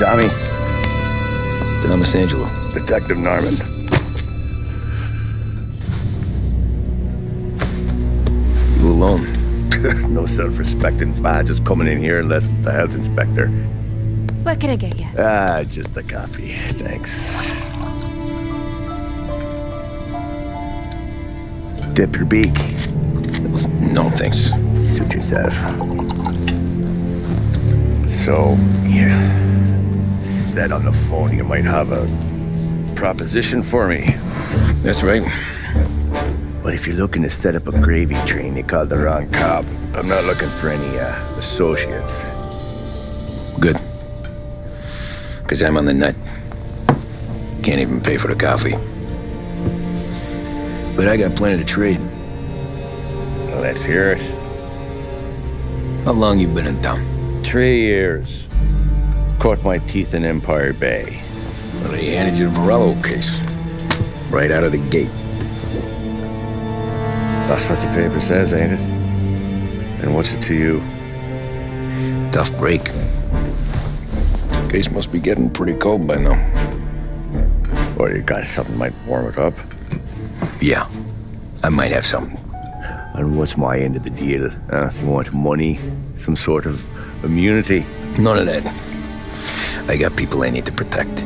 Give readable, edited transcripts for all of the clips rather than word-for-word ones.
Tommy. Thomas Angelo. Detective Norman. You alone? No self-respecting badges coming in here unless it's the health inspector. What can I get you? Just a coffee. Thanks. Dip your beak. No, thanks. Suit yourself. So, you said on the phone you might have a proposition for me. That's right. Well, if you're looking to set up a gravy train, you called the wrong cop. I'm not looking for any, associates. Good. Because I'm on the nut. Can't even pay for the coffee. But I got plenty to trade. Well, let's hear it. How long you been in town? 3 years. Caught my teeth in Empire Bay. Well, they handed you the Morello case. Right out of the gate. That's what the paper says, ain't it? And what's it to you? Tough break. Case must be getting pretty cold by now. Or you got something might warm it up? Yeah, I might have something. And what's my end of the deal? You want money? Some sort of immunity? None of that. I got people I need to protect.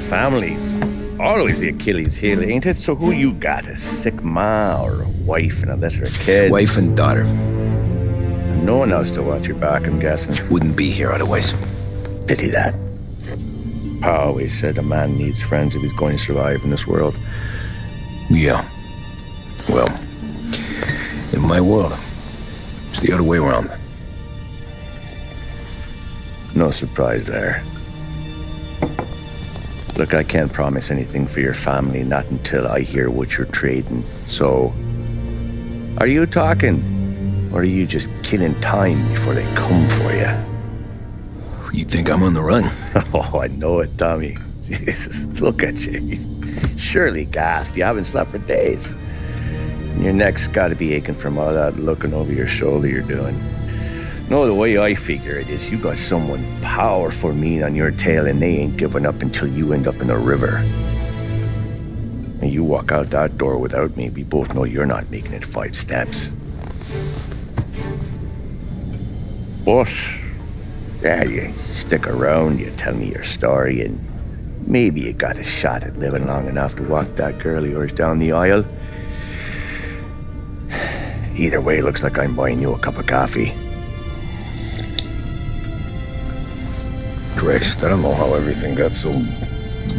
Families. Always the Achilles heel, ain't it? So who you got? A sick ma or a wife and a litter of kids? Wife and daughter. And no one else to watch your back, I'm guessing. Wouldn't be here otherwise. Pity that. Pa always said a man needs friends if he's going to survive in this world. Yeah. Well, in my world, it's the other way around. No surprise there. Look, I can't promise anything for your family, not until I hear what you're trading. So, are you talking? Or are you just killing time before they come for you? You think I'm on the run? Oh, I know it, Tommy. Jesus, look at you. Surely gassed. You haven't slept for days. And your neck's got to be aching from all that looking over your shoulder you're doing. No, the way I figure it is you got someone powerful mean on your tail and they ain't giving up until you end up in the river. And you walk out that door without me, we both know you're not making it 5 steps. But, yeah, you stick around, you tell me your story, and maybe you got a shot at living long enough to walk that girl of yours down the aisle. Either way, looks like I'm buying you a cup of coffee. Christ, I don't know how everything got so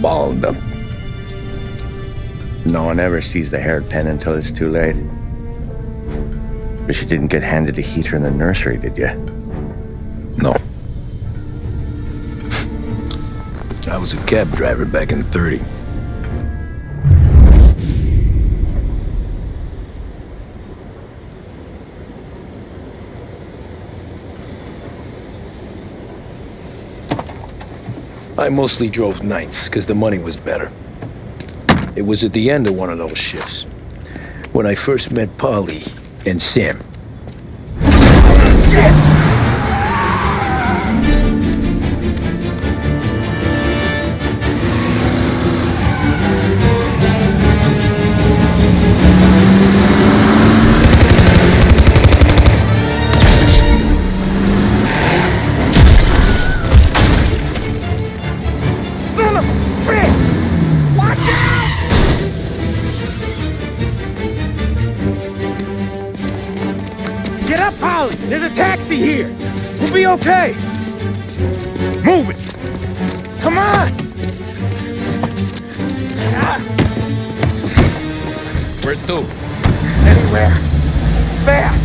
balled up. No one ever sees the haired pen until it's too late. But you didn't get handed a heater in the nursery, did you? No. I was a cab driver back in '30. I mostly drove nights, because the money was better. It was at the end of one of those shifts, when I first met Polly and Sam. Get up, Polly! There's a taxi here! We'll be okay! Move it! Come on! Where to? Anywhere! Fast!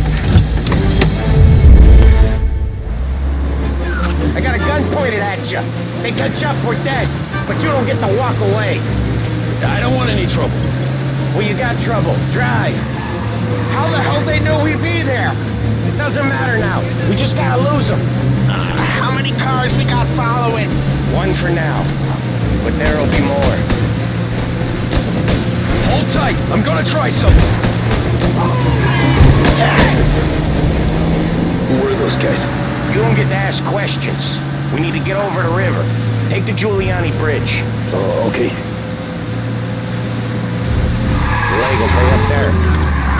I got a gun pointed at you. They catch up, we're dead. But you don't get to walk away. I don't want any trouble. Well, you got trouble. Drive. How the hell they knew we'd be there? It doesn't matter now. We just gotta lose them. How many cars we got following? One for now. But there'll be more. Hold tight. I'm gonna try something. Who were those guys? You don't get to ask questions. We need to get over the river. Take the Giuliani Bridge. Oh, okay. The leg will be up there.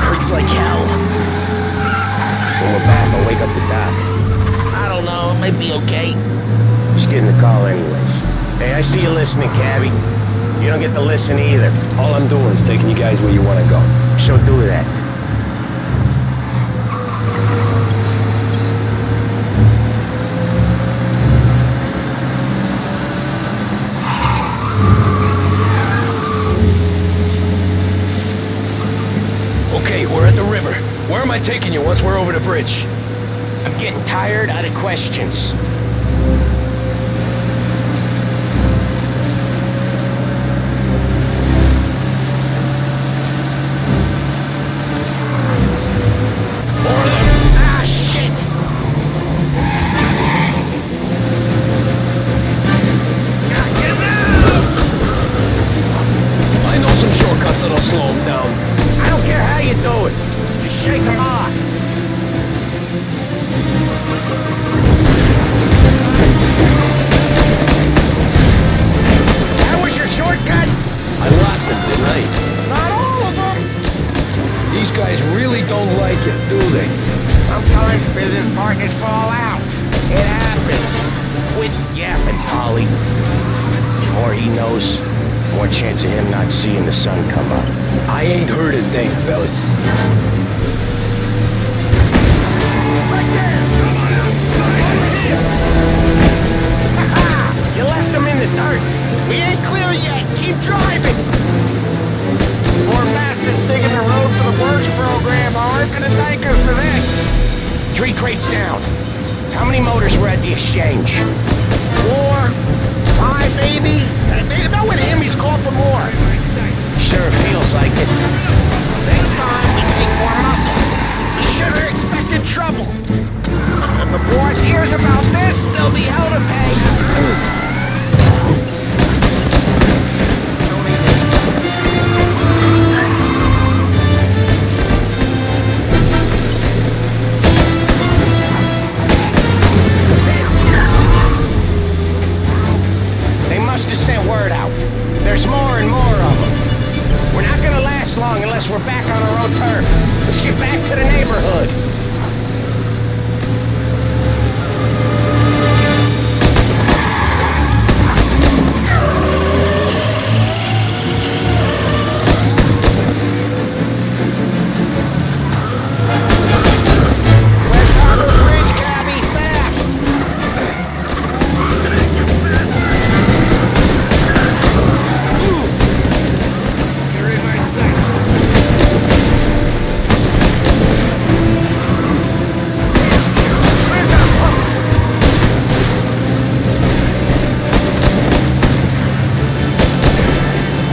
Hurts like hell. When we're back, I'll wake up the doc. I don't know, it might be okay. Just getting the call anyways. Hey, I see you listening, Cabby. You don't get to listen either. All I'm doing is taking you guys where you want to go. So do that. Okay, we're at the river. Where am I taking you once we're over the bridge? I'm getting tired out of questions. Ah, shit! I know some shortcuts that'll slow them down. I don't care how you do it. Just shake them off. That was your shortcut? I lost them, didn't I? Not all of them! These guys really don't like it, do they? Sometimes business partners fall out. It happens. Quit yapping, Polly. The more he knows, the more chance of him not seeing the sun come up. I ain't heard a thing, fellas. You left him in the dirt. We ain't clear yet! Keep driving! Poor bastards digging the road for the works program aren't gonna thank us for this! 3 crates down. How many motors were at the exchange? 4, 5 maybe? Knowing him, he's called for more. Sure feels like it. Next time, we take more muscle. We should have expected trouble. If the boss hears about this, there'll be hell to pay. They must have sent word out. There's more and more of them. We're not gonna last long unless we're back on our own turf. Let's get back to the neighborhood. West Harbor Bridge, Cabby, fast! You're in my sights. Where's our pump?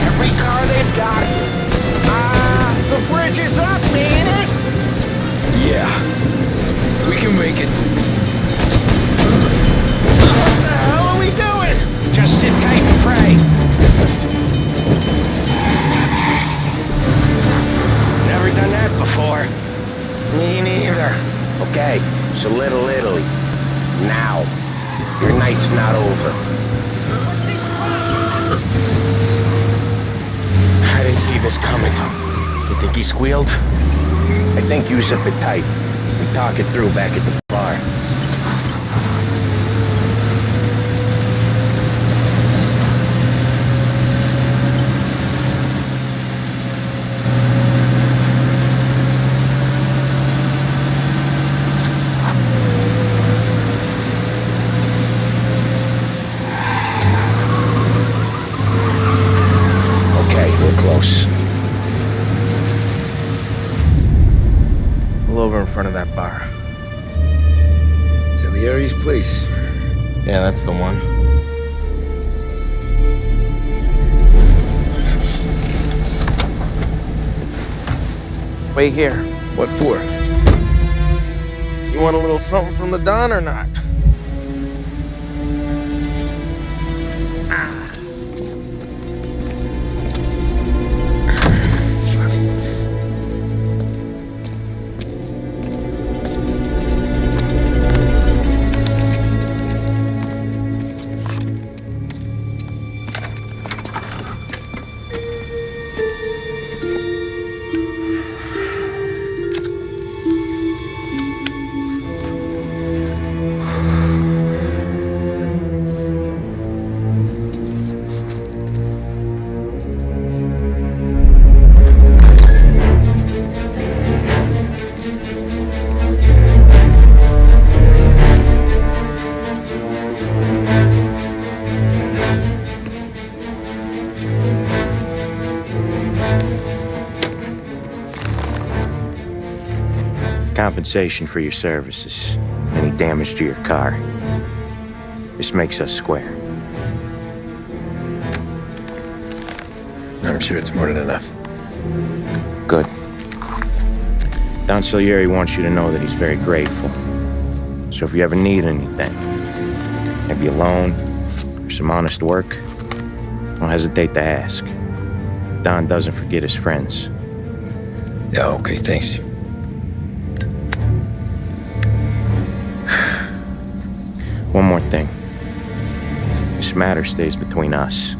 Every car they've got. The bridge is up, ain't it? Yeah. We can make it. What the hell are we doing? Just sit tight and pray. Never done that before. Me neither. Okay, so Little Italy. Now. Your night's not over. I didn't see this coming. You think he squealed? I think you zip it tight. We talk it through back at the bar. Okay, we're close. Pull over in front of that bar. Salieri's place. Yeah, that's the one. Wait here. What for? You want a little something from the Don or not? compensation for your services, any damage to your car. This makes us square. I'm sure it's more than enough. Good. Don Salieri wants you to know that he's very grateful. So if you ever need anything, maybe a loan or some honest work, don't hesitate to ask. Don doesn't forget his friends. Yeah, okay, thanks. One more thing. This matter stays between us.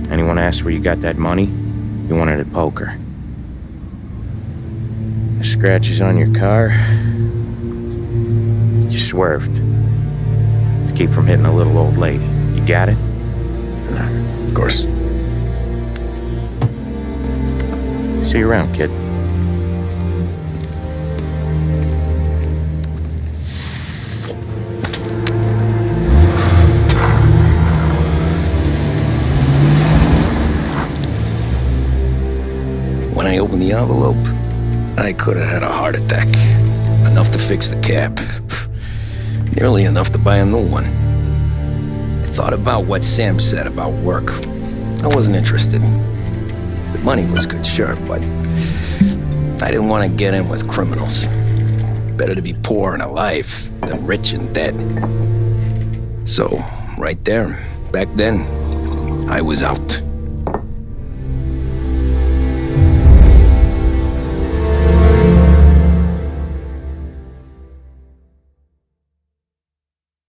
Anyone asks where you got that money, you won it at poker. The scratches on your car, you swerved to keep from hitting a little old lady. You got it? Of course. See you around, kid. When I opened the envelope, I could have had a heart attack. Enough to fix the cab. Nearly enough to buy a new one. I thought about what Sam said about work. I wasn't interested. The money was good, sure, but I didn't want to get in with criminals. Better to be poor and alive than rich and dead. So, right there, back then, I was out.